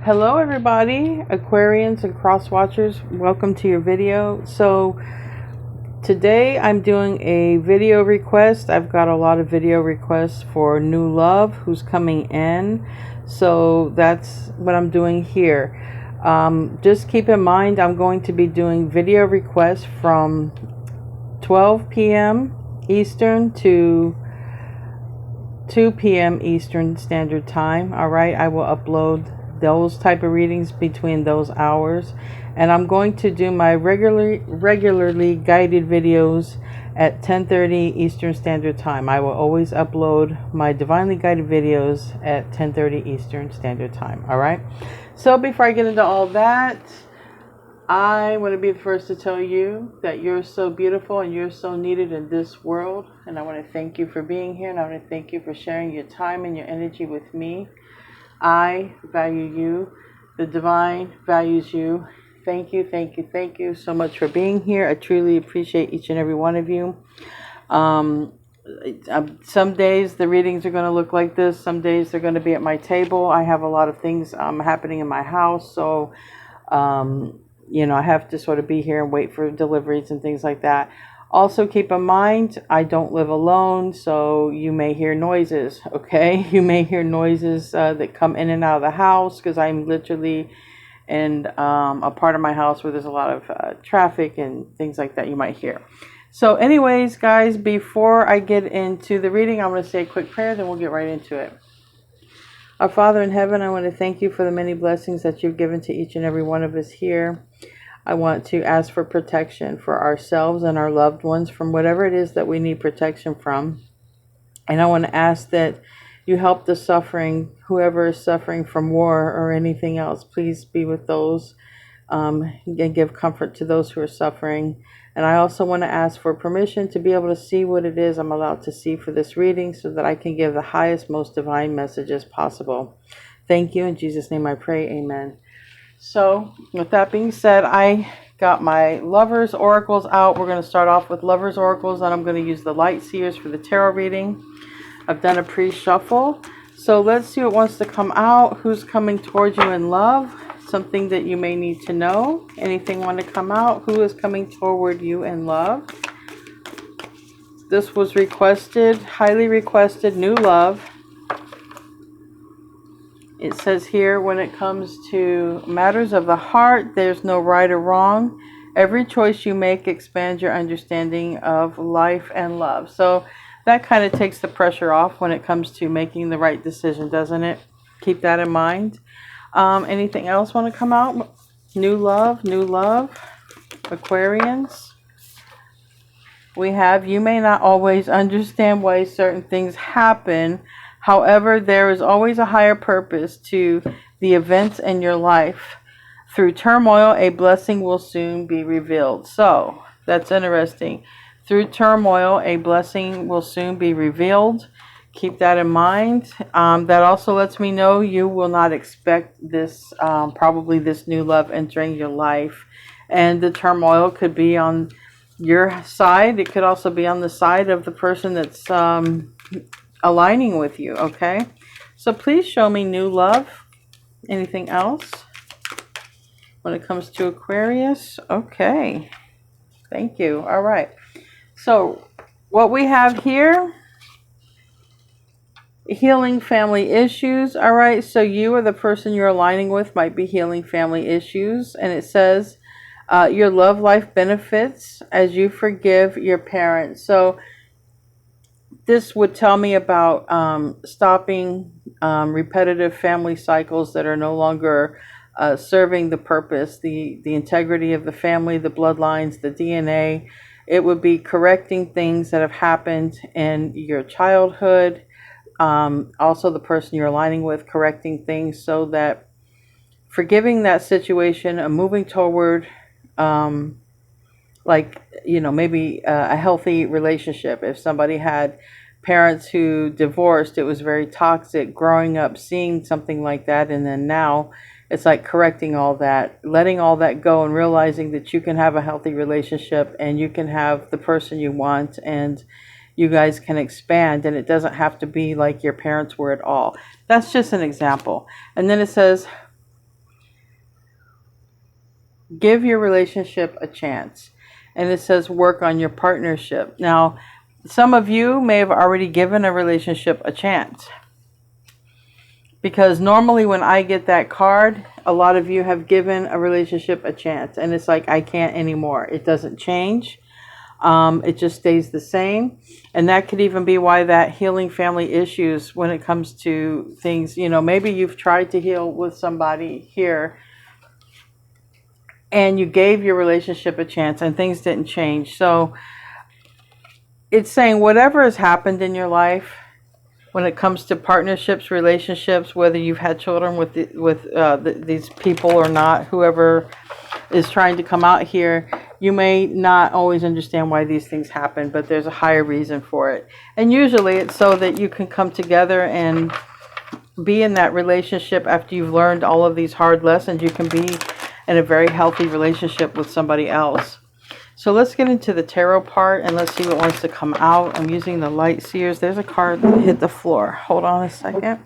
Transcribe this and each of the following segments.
Hello everybody, Aquarians and cross watchers, welcome to your video. So today I'm doing a video request. I've got a lot of video requests for new love who's coming in, so that's what I'm doing here. Just keep in mind I'm going to be doing video requests from 12 p.m. Eastern to 2 p.m. Eastern Standard Time. All right, I will upload those type of readings between those hours, and I'm going to do my regularly guided videos at 10:30 Eastern Standard Time. I will always upload my divinely guided videos at 10:30 Eastern Standard Time. All right, so before I get into all that, I want to be the first to tell you that you're so beautiful and you're so needed in this world, and I want to thank you for being here, and I want to thank you for sharing your time and your energy with me. I value you. The divine values you. Thank you, thank you, thank you so much for being here. I truly appreciate each and every one of you. Some days the readings are going to look like this. Some days they're going to be at my table. I have a lot of things happening in my house, so I have to sort of be here and wait for deliveries and things like that. Also, keep in mind, I don't live alone, so you may hear noises, okay? You may hear noises that come in and out of the house, because I'm literally in a part of my house where there's a lot of traffic and things like that you might hear. So anyways, guys, before I get into the reading, I'm going to say a quick prayer, then we'll get right into it. Our Father in heaven, I want to thank you for the many blessings that you've given to each and every one of us here. I want to ask for protection for ourselves and our loved ones from whatever it is that we need protection from. And I want to ask that you help the suffering, whoever is suffering from war or anything else. Please be with those and give comfort to those who are suffering. And I also want to ask for permission to be able to see what it is I'm allowed to see for this reading, so that I can give the highest, most divine messages possible. Thank you. In Jesus' name I pray. Amen. So with that being said, I got my Lovers Oracles out. We're going to start off with Lovers Oracles, and I'm going to use the Light Seers for the tarot reading. I've done a pre-shuffle. So let's see what wants to come out. Who's coming towards you in love? Something that you may need to know. Anything want to come out? Who is coming toward you in love? This was requested, highly requested, new love. It says here, when it comes to matters of the heart, there's no right or wrong. Every choice you make expands your understanding of life and love. So that kind of takes the pressure off when it comes to making the right decision, doesn't it? Keep that in mind. Anything else want to come out? New love, Aquarians. We have, you may not always understand why certain things happen. However, there is always a higher purpose to the events in your life. Through turmoil, a blessing will soon be revealed. So, that's interesting. Through turmoil, a blessing will soon be revealed. Keep that in mind. That also lets me know you will not expect this, probably this new love entering your life. And the turmoil could be on your side. It could also be on the side of the person that's aligning with you, okay? So please show me new love. Anything else when it comes to Aquarius? Okay, thank you. All right, so what we have here, healing family issues. All right, so you or the person you're aligning with might be healing family issues, and it says your love life benefits as you forgive your parents. So this would tell me about stopping repetitive family cycles that are no longer serving the purpose, the integrity of the family, the bloodlines, the DNA. It would be correcting things that have happened in your childhood. Also, the person you're aligning with, correcting things so that forgiving that situation and moving toward maybe a healthy relationship. If somebody had parents who divorced, it was very toxic growing up, seeing something like that, and then now it's like correcting all that, letting all that go, and realizing that you can have a healthy relationship and you can have the person you want, and you guys can expand, and it doesn't have to be like your parents were at all. That's just an example. And then it says, give your relationship a chance. And it says work on your partnership. Now, some of you may have already given a relationship a chance. Because normally when I get that card, a lot of you have given a relationship a chance. And it's like, I can't anymore. It doesn't change. It just stays the same. And that could even be why that healing family issues when it comes to things, you know, maybe you've tried to heal with somebody here and you gave your relationship a chance and things didn't change. So it's saying whatever has happened in your life when it comes to partnerships, relationships, whether you've had children with these people or not, whoever is trying to come out here, you may not always understand why these things happen, but there's a higher reason for it. And usually it's so that you can come together and be in that relationship after you've learned all of these hard lessons. You can be in a very healthy relationship with somebody else. So let's get into the tarot part and let's see what wants to come out. I'm using the light seers. There's a card that hit the floor. Hold on a second.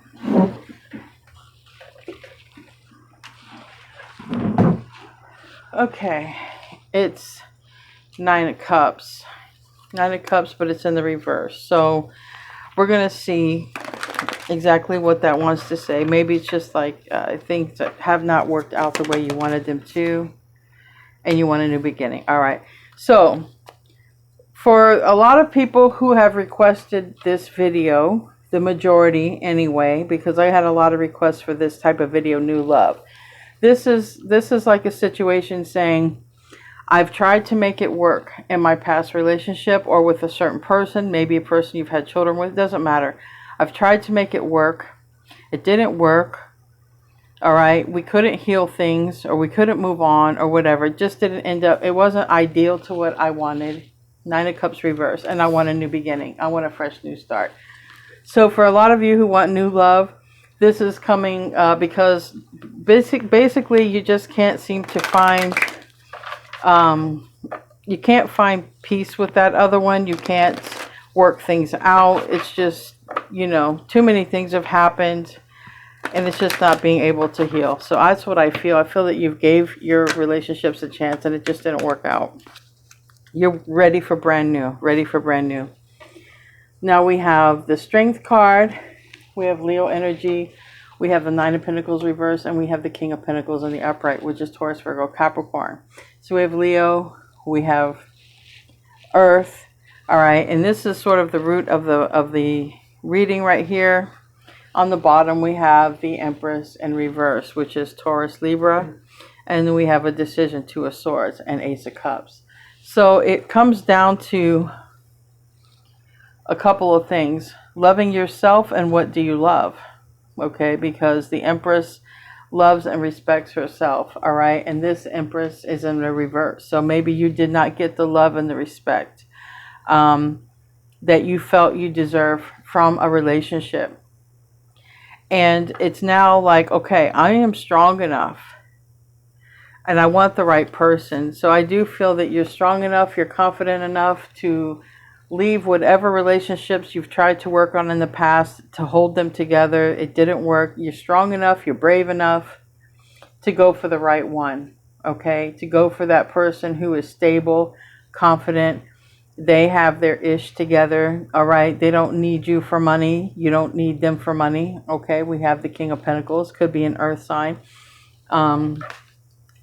Okay, it's 9 of Cups. 9 of Cups, but it's in the reverse. So we're going to see exactly what that wants to say. Maybe it's just like things that have not worked out the way you wanted them to, and you want a new beginning. All right. So for a lot of people who have requested this video, the majority anyway, because I had a lot of requests for this type of video, new love. This is like a situation saying, I've tried to make it work in my past relationship or with a certain person, maybe a person you've had children with, it doesn't matter. I've tried to make it work. It didn't work. All right. We couldn't heal things, or we couldn't move on, or whatever. It just didn't end up. It wasn't ideal to what I wanted. 9 of Cups reverse. And I want a new beginning. I want a fresh new start. So for a lot of you who want new love, this is coming because basically you just can't seem to find, you can't find peace with that other one. You can't work things out. It's just, you know, too many things have happened. And it's just not being able to heal. So that's what I feel. I feel that you gave your relationships a chance and it just didn't work out. You're ready for brand new. Ready for brand new. Now we have the Strength card. We have Leo energy. We have the 9 of Pentacles reverse. And we have the King of Pentacles in the upright, which is Taurus, Virgo, Capricorn. So we have Leo. We have Earth. All right. And this is sort of the root of the reading right here. On the bottom, we have the Empress in reverse, which is Taurus, Libra. And then we have a decision, 2 of Swords and Ace of Cups. So it comes down to a couple of things. Loving yourself and what do you love? Okay, because the Empress loves and respects herself. All right, and this Empress is in the reverse. So maybe you did not get the love and the respect that you felt you deserve from a relationship. And it's now like, okay, I am strong enough and I want the right person. So I do feel that you're strong enough, you're confident enough to leave whatever relationships you've tried to work on in the past, to hold them together. It didn't work. You're strong enough, you're brave enough to go for the right one, okay? To go for that person who is stable, confident. They have their ish together, all right? They don't need you for money. You don't need them for money, okay? We have the King of Pentacles, could be an earth sign. And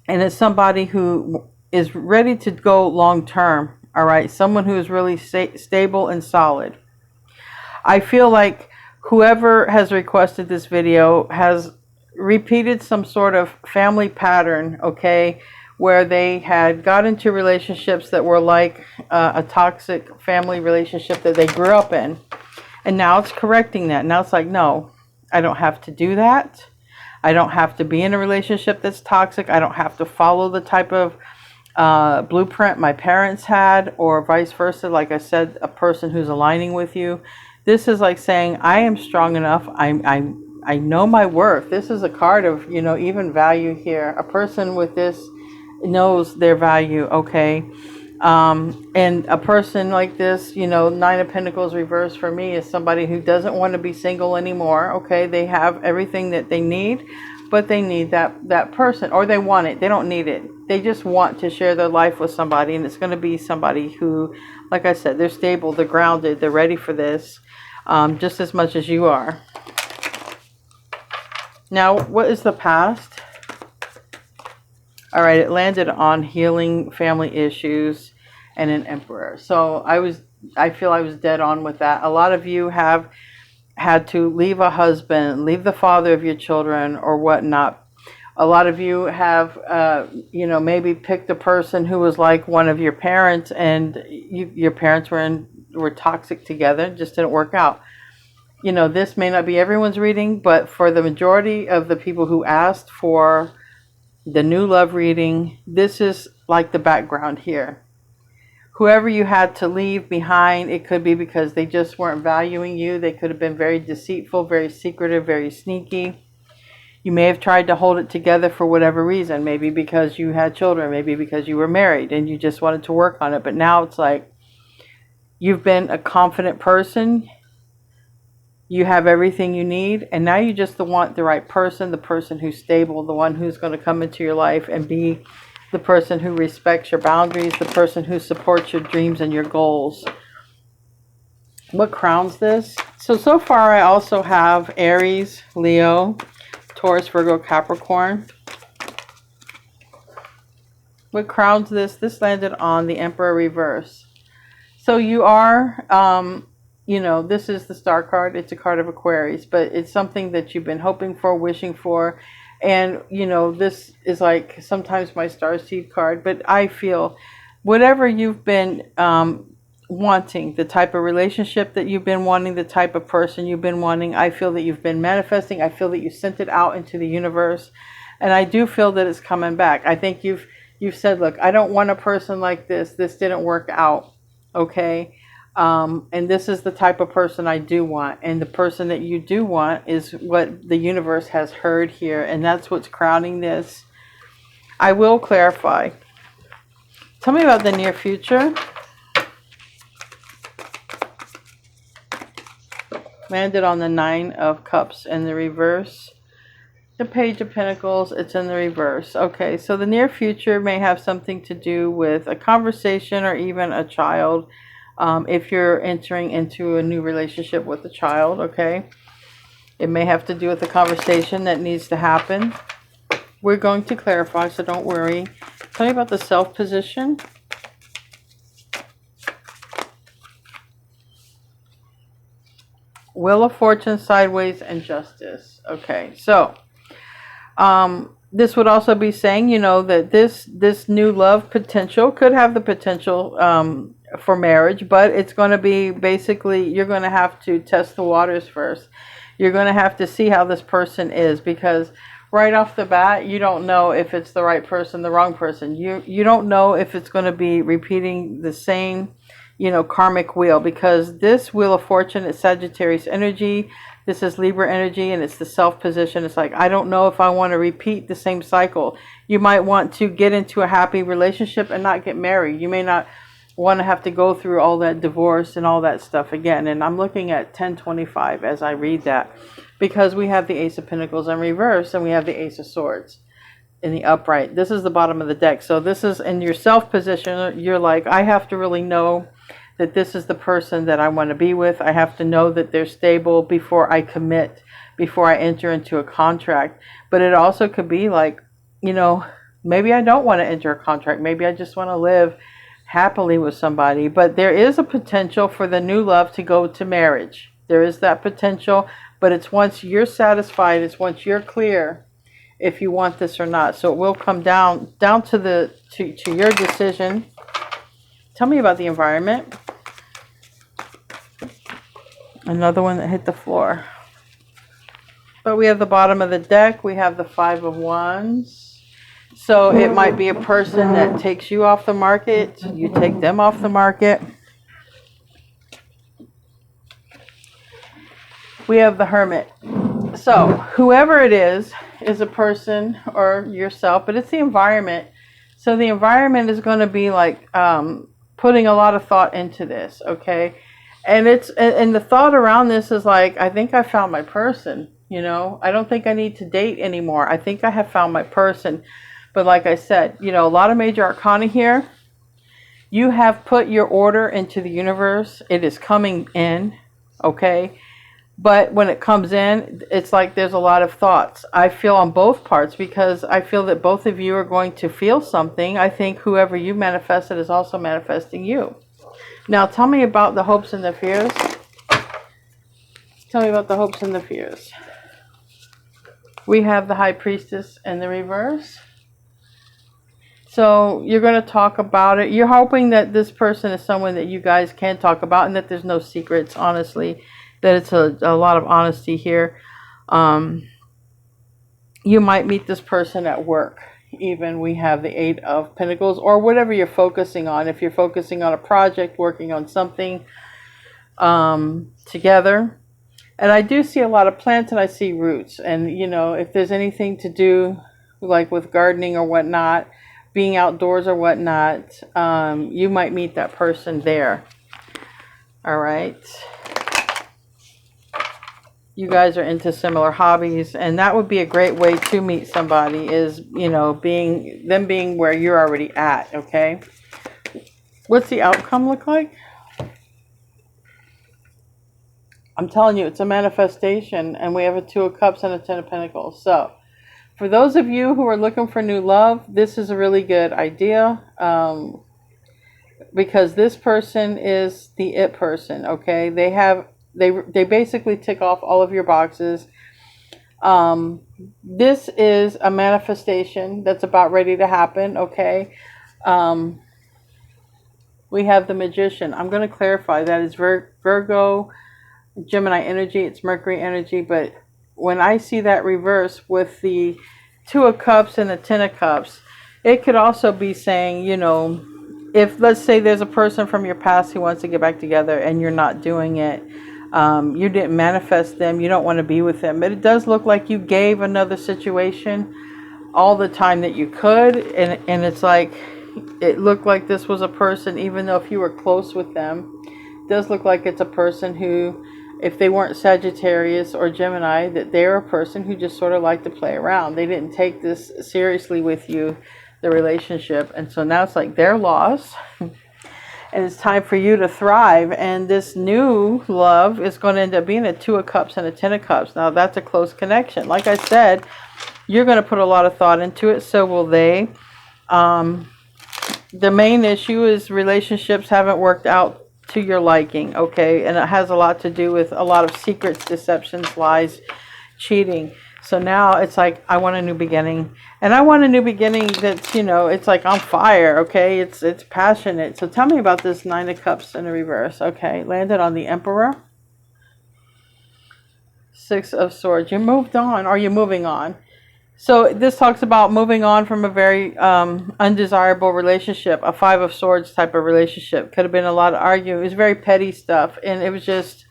it's somebody who is ready to go long term, all right? Someone who is really stable and solid. I feel like whoever has requested this video has repeated some sort of family pattern, okay? Where they had got into relationships that were like a toxic family relationship that they grew up in. And now it's correcting that. Now it's like, no, I don't have to do that. I don't have to be in a relationship that's toxic. I don't have to follow the type of blueprint my parents had, or vice versa. Like I said, a person who's aligning with you. This is like saying, I am strong enough. I know my worth. This is a card of, you know, even value here. A person with this knows their value, okay? And a person like this, you know, 9 of Pentacles reverse for me is somebody who doesn't want to be single anymore, okay? They have everything that they need, but they need that person, or they want it. They don't need it. They just want to share their life with somebody, and it's going to be somebody who, like I said, they're stable, they're grounded, they're ready for this, just as much as you are. Now, what is the past? All right, it landed on healing family issues and an emperor. So I feel I was dead on with that. A lot of you have had to leave a husband, leave the father of your children or whatnot. A lot of you have, maybe picked a person who was like one of your parents, and your parents were toxic together, just didn't work out. This may not be everyone's reading, but for the majority of the people who asked for the new love reading, this is like the background here. Whoever you had to leave behind, it could be because they just weren't valuing you. They could have been very deceitful, very secretive, very sneaky. You may have tried to hold it together for whatever reason. Maybe because you had children, maybe because you were married and you just wanted to work on it. But now it's like you've been a confident person. You have everything you need, and now you just want the right person, the person who's stable, the one who's going to come into your life and be the person who respects your boundaries, the person who supports your dreams and your goals. What crowns this? So far I also have Aries, Leo, Taurus, Virgo, Capricorn. What crowns this? This landed on the Emperor reverse. So you are... this is the star card. It's a card of Aquarius, but it's something that you've been hoping for, wishing for. And, this is like sometimes my starseed card, but I feel whatever you've been wanting, the type of relationship that you've been wanting, the type of person you've been wanting, I feel that you've been manifesting. I feel that you sent it out into the universe. And I do feel that it's coming back. I think you've said, look, I don't want a person like this. This didn't work out. Okay. And this is the type of person I do want. And the person that you do want is what the universe has heard here. And that's what's crowning this. I will clarify. Tell me about the near future. Landed on the 9 of Cups in the reverse. The Page of Pentacles, it's in the reverse. Okay, so the near future may have something to do with a conversation or even a child. If you're entering into a new relationship with a child, okay? It may have to do with a conversation that needs to happen. We're going to clarify, so don't worry. Tell me about the self position. Wheel of Fortune, sideways, and Justice. Okay, so this would also be saying, that this new love potential could have the potential for marriage, but it's going to be basically, you're going to have to test the waters first. You're going to have to see how this person is, because right off the bat, you don't know if it's the right person, the wrong person. You don't know if it's going to be repeating the same, karmic wheel, because this Wheel of Fortune is Sagittarius energy. This is Libra energy, and it's the self position. It's like, I don't know if I want to repeat the same cycle. You might want to get into a happy relationship and not get married. You may not want to have to go through all that divorce and all that stuff again. And I'm looking at 1025 as I read that, because we have the Ace of Pentacles in reverse and we have the Ace of Swords in the upright. This is the bottom of the deck. So this is in your self position. You're like, I have to really know that this is the person that I want to be with. I have to know that they're stable before I commit, before I enter into a contract. But it also could be like, maybe I don't want to enter a contract. Maybe I just want to live happily with somebody. But there is a potential for the new love to go to marriage. There is that potential, but it's once you're satisfied, it's once you're clear if you want this or not. So it will come down to your decision. Tell me about the environment. Another one that hit the floor. But we have the bottom of the deck. We have the 5 of Wands. So it might be a person that takes you off the market. You take them off the market. We have the Hermit. So whoever it is a person or yourself, but it's the environment. So the environment is going to be like putting a lot of thought into this, okay? And the thought around this is like, I think I found my person. You know, I don't think I need to date anymore. I think I have found my person. But like I said, you know, a lot of major arcana here. You have put your order into the universe. It is coming in, okay? But when it comes in, it's like there's a lot of thoughts. I feel on both parts because I feel that both of you are going to feel something. I think whoever you manifested is also manifesting you. Now, tell me about the hopes and the fears. Tell me about the hopes and the fears. We have the High Priestess in the reverse. So you're going to talk about it. You're hoping that this person is someone that you guys can talk about and that there's no secrets, honestly. That it's a lot of honesty here. You might meet this person at work. Even we have the Eight of Pentacles or whatever you're focusing on. If you're focusing on a project, working on something together. And I do see a lot of plants and I see roots. And, you know, if there's anything to do like with gardening or whatnot, being outdoors or whatnot, you might meet that person there. All right. You guys are into similar hobbies. And that would be a great way to meet somebody is, you know, being where you're already at. Okay. What's the outcome look like? I'm telling you, it's a manifestation, and we have a Two of Cups and a Ten of Pentacles. So, for those of you who are looking for new love, this is a really good idea, because this person is the it person. Okay, they basically tick off all of your boxes. This is a manifestation that's about ready to happen. Okay, we have the Magician. I'm going to clarify that is Virgo. Gemini energy, it's Mercury energy, but when I see that reverse with the Two of Cups and the Ten of Cups, it could also be saying, you know, if let's say there's a person from your past who wants to get back together and you're not doing it, you didn't manifest them, you don't want to be with them, but it does look like you gave another situation all the time that you could, and it's like it looked like this was a person, even though if you were close with them, it does look like it's a person who, if they weren't Sagittarius or Gemini, that they're a person who just sort of liked to play around. They didn't take this seriously with you, the relationship. And so now it's like they're lost. And it's time for you to thrive. And this new love is going to end up being a Two of Cups and a Ten of Cups. Now that's a close connection. Like I said, you're going to put a lot of thought into it. So will they. The main issue is relationships haven't worked out to your liking, okay? And it has a lot to do with a lot of secrets, deceptions, lies, cheating. So now it's like, I want a new beginning. And I want a new beginning that's, you know, it's like on fire, okay? It's passionate. So tell me about this Nine of Cups in the reverse. Okay, landed on the Emperor. Six of Swords. You moved on, or you're moving on. So this talks about moving on from a very undesirable relationship, a Five of Swords type of relationship. Could have been a lot of arguing. It was very petty stuff. And it was just,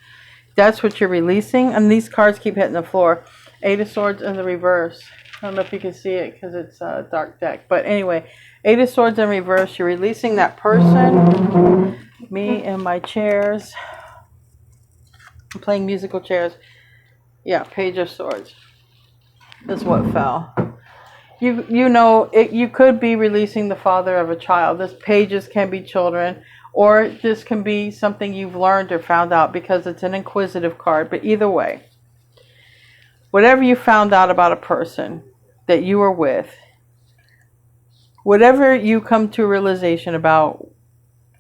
that's what you're releasing. And these cards keep hitting the floor. Eight of Swords in the reverse. I don't know if you can see it because it's a dark deck. But anyway, Eight of Swords in reverse. You're releasing that person. Me and my chairs. I'm playing musical chairs. Yeah, Page of Swords is what fell. You know, you could be releasing the father of a child. This pages can be children, or this can be something you've learned or found out because it's an inquisitive card. But either way, whatever you found out about a person that you were with, whatever you come to a realization about,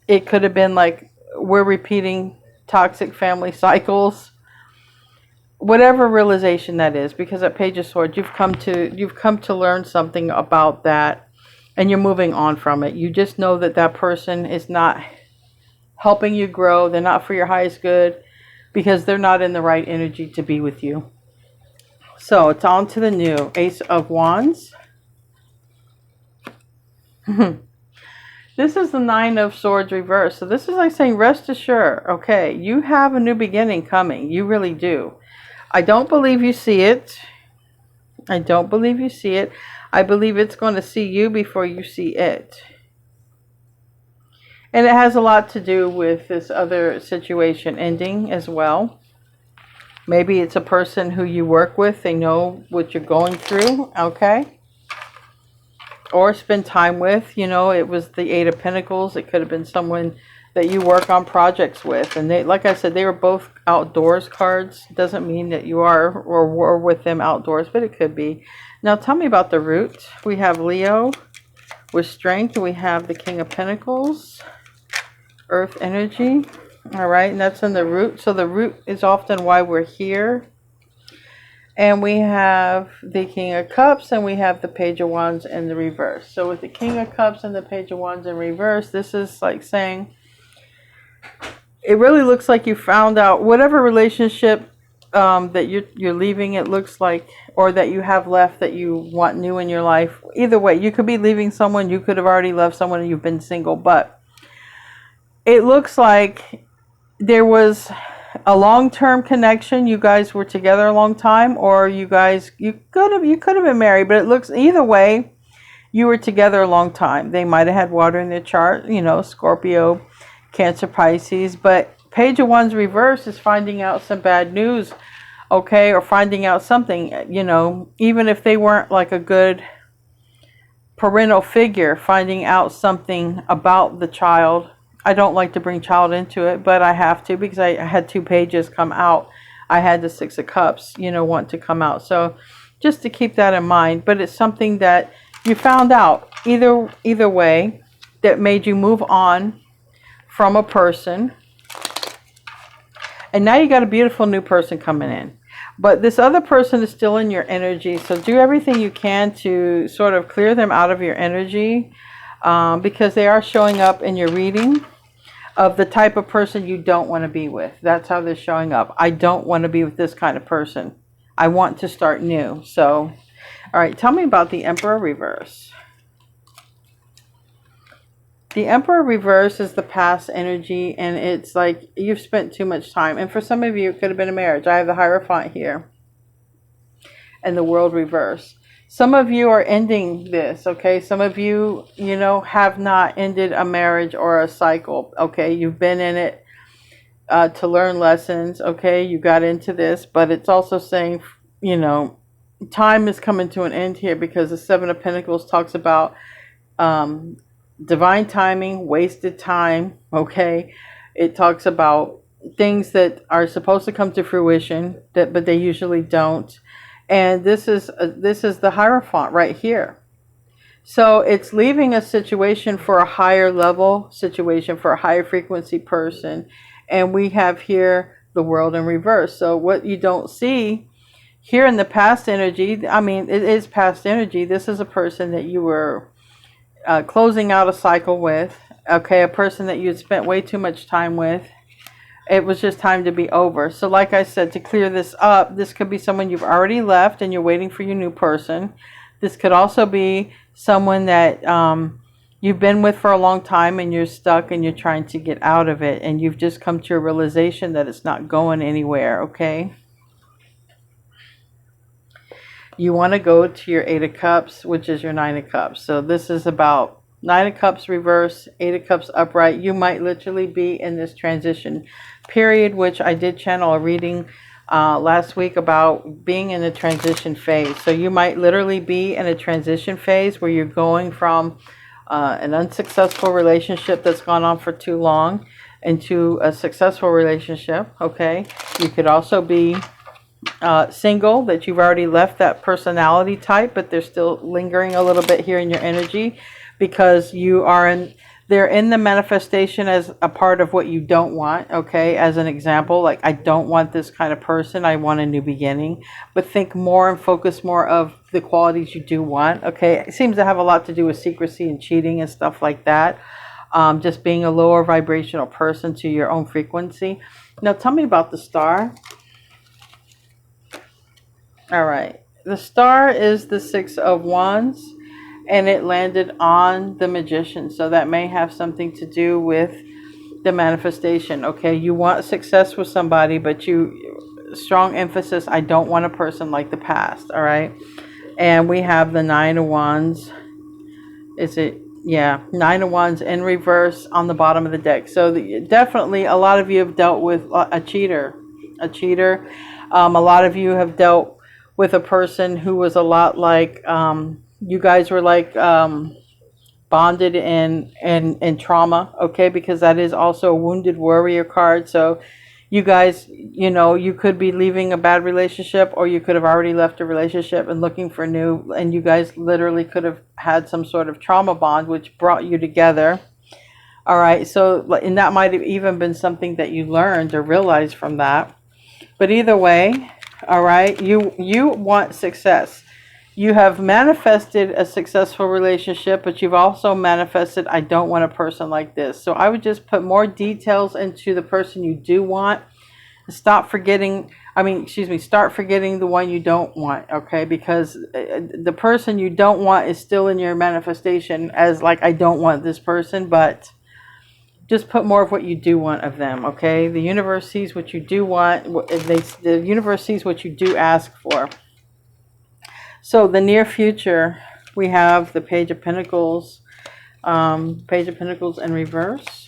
it could have been like we're repeating toxic family cycles. Whatever realization that is, because at Page of Swords, you've come to learn something about that, and you're moving on from it. You just know that that person is not helping you grow. They're not for your highest good, because they're not in the right energy to be with you. So it's on to the new. Ace of Wands. This is the Nine of Swords reverse. So this is like saying, rest assured, okay, you have a new beginning coming. You really do. I don't believe you see it. I don't believe you see it. I believe it's going to see you before you see it. And it has a lot to do with this other situation ending as well. Maybe it's a person who you work with. They know what you're going through, okay? Or spend time with. You know, it was the Eight of Pentacles. It could have been someone that you work on projects with. And they, like I said, they were both outdoors cards. Doesn't mean that you are or were with them outdoors, but it could be. Now tell me about the root. We have Leo with strength. We have the King of Pentacles, earth energy. All right, and that's in the root. So the root is often why we're here. And we have the King of Cups and we have the Page of Wands in the reverse. So with the King of Cups and the Page of Wands in reverse, this is like saying, it really looks like you found out whatever relationship that you're leaving, it looks like, or that you have left that you want new in your life. Either way, you could be leaving someone, you could have already left someone and you've been single, but it looks like there was a long-term connection. You guys were together a long time, or you could have been married, but it looks either way you were together a long time. They might have had water in their chart, you know, Scorpio, Cancer, Pisces, but Page of Wands reverse is finding out some bad news, okay, or finding out something, you know, even if they weren't like a good parental figure, finding out something about the child. I don't like to bring child into it, but I have to because I had 2 pages come out. I had the Six of Cups, you know, want to come out. So just to keep that in mind. But it's something that you found out either way that made you move on from a person. And now you got a beautiful new person coming in. But this other person is still in your energy. So do everything you can to sort of clear them out of your energy, because they are showing up in your reading of the type of person you don't want to be with. That's how they're showing up. I don't want to be with this kind of person. I want to start new. So, all right, tell me about the Emperor reverse. The Emperor reverse is the past energy, and it's like you've spent too much time. And for some of you, it could have been a marriage. I have the Hierophant here and the World reverse. Some of you are ending this, okay? Some of you, you know, have not ended a marriage or a cycle, okay? You've been in it to learn lessons, okay? You got into this, but it's also saying, you know, time is coming to an end here, because the Seven of Pentacles talks about divine timing, wasted time, okay? It talks about things that are supposed to come to fruition, but they usually don't. And this is the Hierophant right here. So it's leaving a situation for a higher level situation, for a higher frequency person. And we have here the World in reverse. So what you don't see here in the past energy, I mean, it is past energy. This is a person that you were closing out a cycle with, okay? A person that you had spent way too much time with. It was just time to be over. So like I said, to clear this up, this could be someone you've already left and you're waiting for your new person. This could also be someone that you've been with for a long time and you're stuck and you're trying to get out of it. And you've just come to a realization that it's not going anywhere, okay? You want to go to your Eight of Cups, which is your Nine of Cups. So this is about Nine of Cups reverse, Eight of Cups upright. You might literally be in this transition period, which I did channel a reading last week about being in a transition phase. So you might literally be in a transition phase where you're going from an unsuccessful relationship that's gone on for too long into a successful relationship, okay? You could also be single, that you've already left that personality type, but they're still lingering a little bit here in your energy, because you are they're in the manifestation as a part of what you don't want, okay? As an example, like, I don't want this kind of person, I want a new beginning. But think more and focus more of the qualities you do want, okay? It seems to have a lot to do with secrecy and cheating and stuff like that. Just being a lower vibrational person to your own frequency. Now tell me about the Star. All right, the Star is the Six of Wands, and it landed on the Magician. So that may have something to do with the manifestation, okay? You want success with somebody, but strong emphasis, I don't want a person like the past, all right? And we have the Nine of Wands. Is it? Yeah, Nine of Wands in reverse on the bottom of the deck. So definitely a lot of you have dealt with a cheater. A lot of you have dealt with a person who was a lot like, you guys were like bonded in trauma, okay? Because that is also a wounded warrior card. So you guys, you know, you could be leaving a bad relationship, or you could have already left a relationship and looking for new, and you guys literally could have had some sort of trauma bond which brought you together. All right, so, and that might have even been something that you learned or realized from that. But either way, all right, you want success. You have manifested a successful relationship, but you've also manifested, I don't want a person like this. So I would just put more details into the person you do want. Stop forgetting, start forgetting the one you don't want, okay? Because the person you don't want is still in your manifestation as like, I don't want this person, but just put more of what you do want of them, okay? The universe sees what you do want. The universe sees what you do ask for. So the near future, we have the Page of Pentacles. Page of Pentacles in reverse.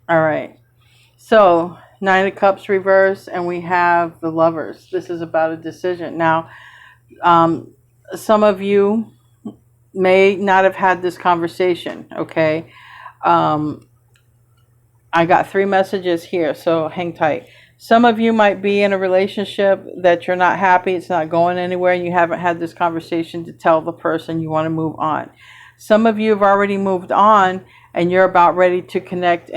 All right. So 9 of Cups reverse, and we have the Lovers. This is about a decision. Now, some of you may not have had this conversation, okay? I got 3 messages here, so hang tight. Some of you might be in a relationship that you're not happy, it's not going anywhere, and you haven't had this conversation to tell the person you want to move on. Some of you have already moved on, and you're about ready to connect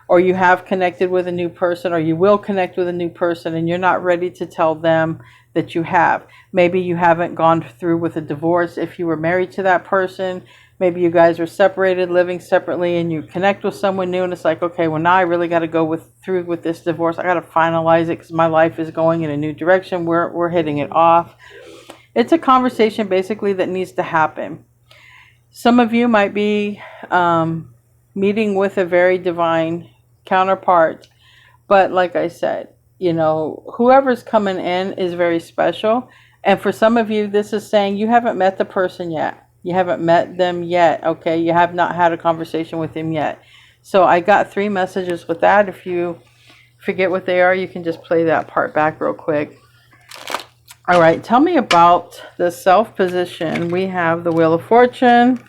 or you have connected with a new person, or you will connect with a new person, and you're not ready to tell them that you have. Maybe you haven't gone through with a divorce if you were married to that person. Maybe you guys are separated, living separately, and you connect with someone new, and it's like, okay, well, now I really got to go through with this divorce. I got to finalize it because my life is going in a new direction. We're hitting it off. It's a conversation basically that needs to happen. Some of you might be meeting with a very divine counterpart, but like I said, you know, whoever's coming in is very special. And for some of you, this is saying you haven't met the person yet. You haven't met them yet, okay? You have not had a conversation with them yet. So I got 3 messages with that. If you forget what they are, you can just play that part back real quick. All right, tell me about the self position. We have the Wheel of Fortune.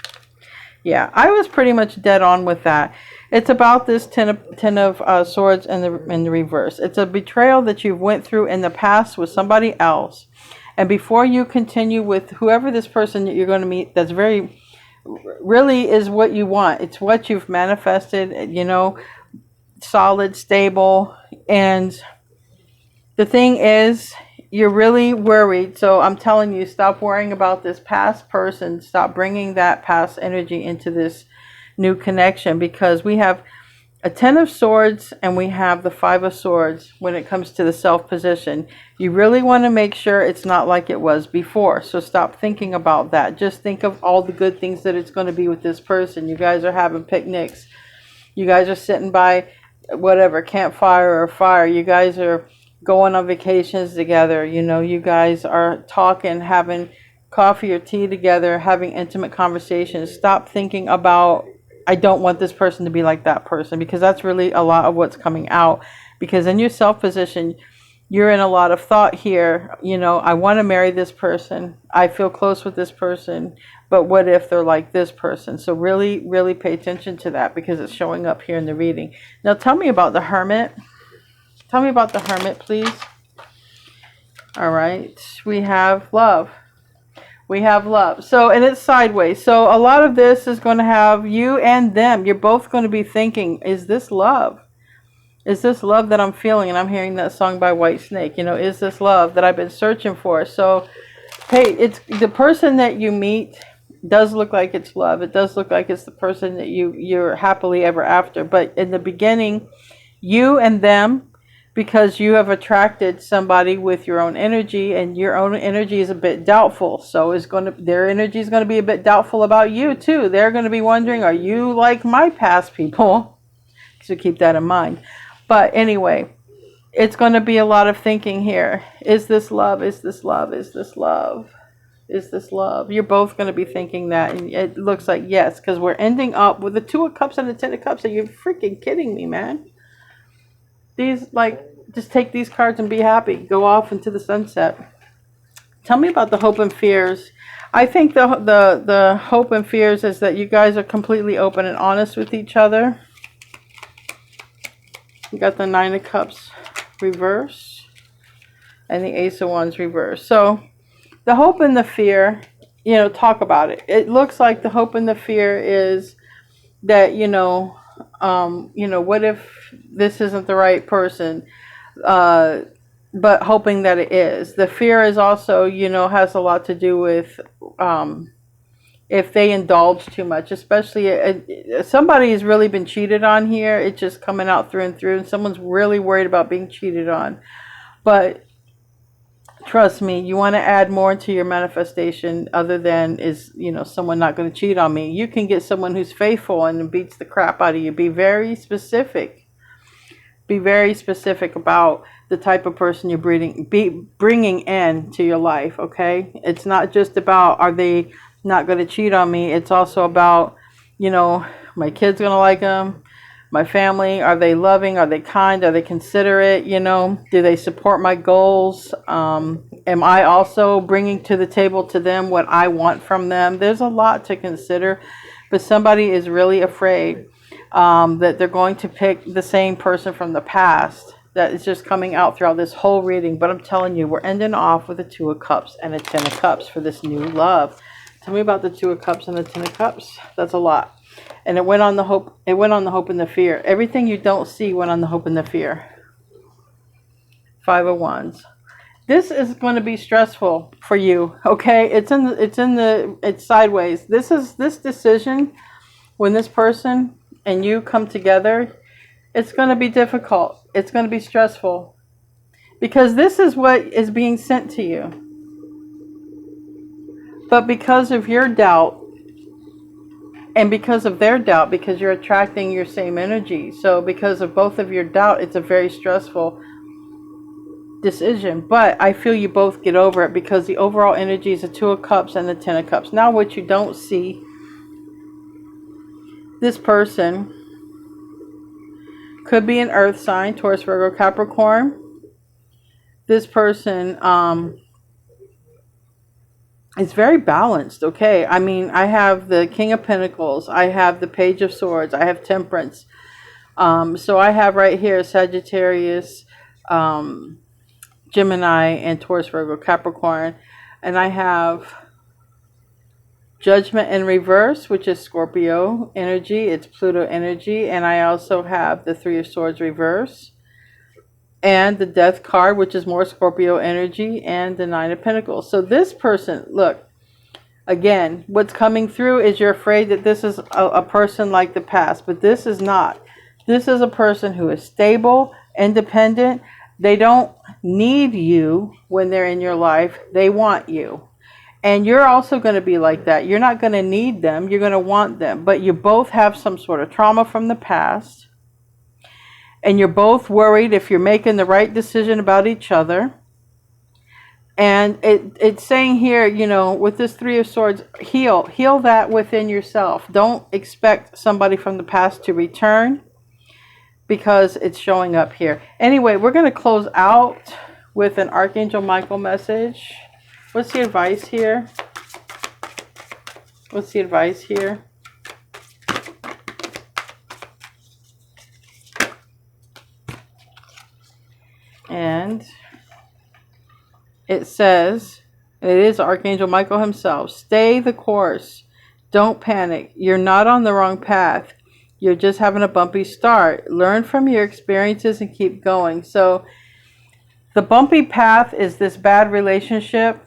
Yeah, I was pretty much dead on with that. It's about this ten of Swords in the reverse. It's a betrayal that you went through in the past with somebody else. And before you continue with whoever this person that you're going to meet, that's really is what you want. It's what you've manifested, you know, solid, stable. And the thing is, you're really worried. So I'm telling you, stop worrying about this past person. Stop bringing that past energy into this new connection, because we have a 10 of Swords and we have the 5 of Swords when it comes to the self position. You really want to make sure it's not like it was before. So stop thinking about that. Just think of all the good things that it's going to be with this person. You guys are having picnics. You guys are sitting by whatever, campfire or fire. You guys are going on vacations together. You know, you guys are talking, having coffee or tea together, having intimate conversations. Stop thinking about, I don't want this person to be like that person, because that's really a lot of what's coming out. Because in your self position, you're in a lot of thought here. You know, I want to marry this person. I feel close with this person, but what if they're like this person? So really, really pay attention to that, because it's showing up here in the reading. Now tell me about the Hermit. Tell me about the Hermit, please. All right, we have love. We have love. So, and it's sideways. So a lot of this is going to have you and them. You're both going to be thinking, is this love? Is this love that I'm feeling? And I'm hearing that song by White Snake. You know, is this love that I've been searching for? So, hey, it's the person that you meet does look like it's love. It does look like it's the person that you're happily ever after. But in the beginning, you and them, because you have attracted somebody with your own energy, and your own energy is a bit doubtful. So their energy is going to be a bit doubtful about you too. They're going to be wondering, are you like my past people? So keep that in mind. But anyway, it's going to be a lot of thinking here. Is this love? Is this love? Is this love? Is this love? You're both going to be thinking that. And it looks like yes, because we're ending up with the 2 of Cups and the 10 of Cups. Are you freaking kidding me, man? These, like, just take these cards and be happy. Go off into the sunset. Tell me about the hope and fears. I think the hope and fears is that you guys are completely open and honest with each other. You got the Nine of Cups reverse and the Ace of Wands reverse. So the hope and the fear, you know, talk about it. It looks like the hope and the fear is that, you know, what if this isn't the right person? But hoping that it is. The fear is also, you know, has a lot to do with if they indulge too much, especially somebody has really been cheated on here. It's just coming out through and through, and someone's really worried about being cheated on. But trust me, you want to add more to your manifestation other than is, you know, someone not going to cheat on me. You can get someone who's faithful and beats the crap out of you. Be very specific. Be very specific about the type of person you're bringing in to your life, okay? It's not just about, are they not going to cheat on me? It's also about, you know, my kid's going to like them. My family, are they loving? Are they kind? Are they considerate? You know, do they support my goals? Am I also bringing to the table to them what I want from them? There's a lot to consider, but somebody is really afraid that they're going to pick the same person from the past. That is just coming out throughout this whole reading. But I'm telling you, we're ending off with a Two of Cups and a Ten of Cups for this new love. Tell me about the Two of Cups and the Ten of Cups. That's a lot. And it went on the hope. It went on the hope and the fear. Everything you don't see went on the hope and the fear. Five of Wands. This is going to be stressful for you. Okay, it's sideways. This decision, when this person and you come together, it's going to be difficult. It's going to be stressful. Because this is what is being sent to you. But because of your doubt, and because of their doubt, because you're attracting your same energy. So because of both of your doubt, it's a very stressful decision. But I feel you both get over it because the overall energy is a Two of Cups and the Ten of Cups. Now what you don't see, this person could be an earth sign, Taurus, Virgo, Capricorn. This person is very balanced, okay? I mean, I have the King of Pentacles. I have the Page of Swords. I have Temperance. So I have right here Sagittarius, Gemini, and Taurus, Virgo, Capricorn. And I have Judgment in reverse, which is Scorpio energy. It's Pluto energy. And I also have the Three of Swords reverse. And the Death card, which is more Scorpio energy. And the Nine of Pentacles. So this person, look, again, what's coming through is you're afraid that this is a person like the past. But this is not. This is a person who is stable, independent. They don't need you when they're in your life. They want you. And you're also going to be like that. You're not going to need them. You're going to want them. But you both have some sort of trauma from the past. And you're both worried if you're making the right decision about each other. And it's saying here, you know, with this Three of Swords, heal that within yourself. Don't expect somebody from the past to return because it's showing up here. Anyway, we're going to close out with an Archangel Michael message. What's the advice here? What's the advice here? And it says, it is Archangel Michael himself, stay the course. Don't panic. You're not on the wrong path. You're just having a bumpy start. Learn from your experiences and keep going. So the bumpy path is this bad relationship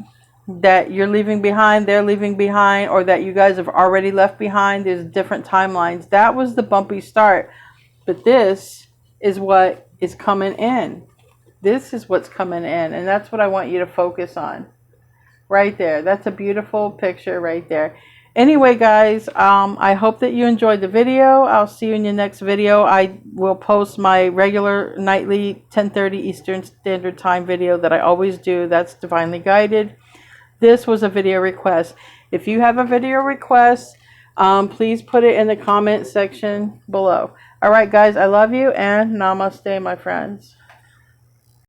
that you're leaving behind, they're leaving behind, or that you guys have already left behind. There's different timelines. That was the bumpy start. But this is what is coming in. This is what's coming in. And that's what I want you to focus on. Right there. That's a beautiful picture right there. Anyway, guys, I hope that you enjoyed the video. I'll see you in your next video. I will post my regular nightly 10:30 Eastern Standard Time video that I always do. That's Divinely Guided. This was a video request. If you have a video request, please put it in the comment section below. All right, guys, I love you, and namaste, my friends.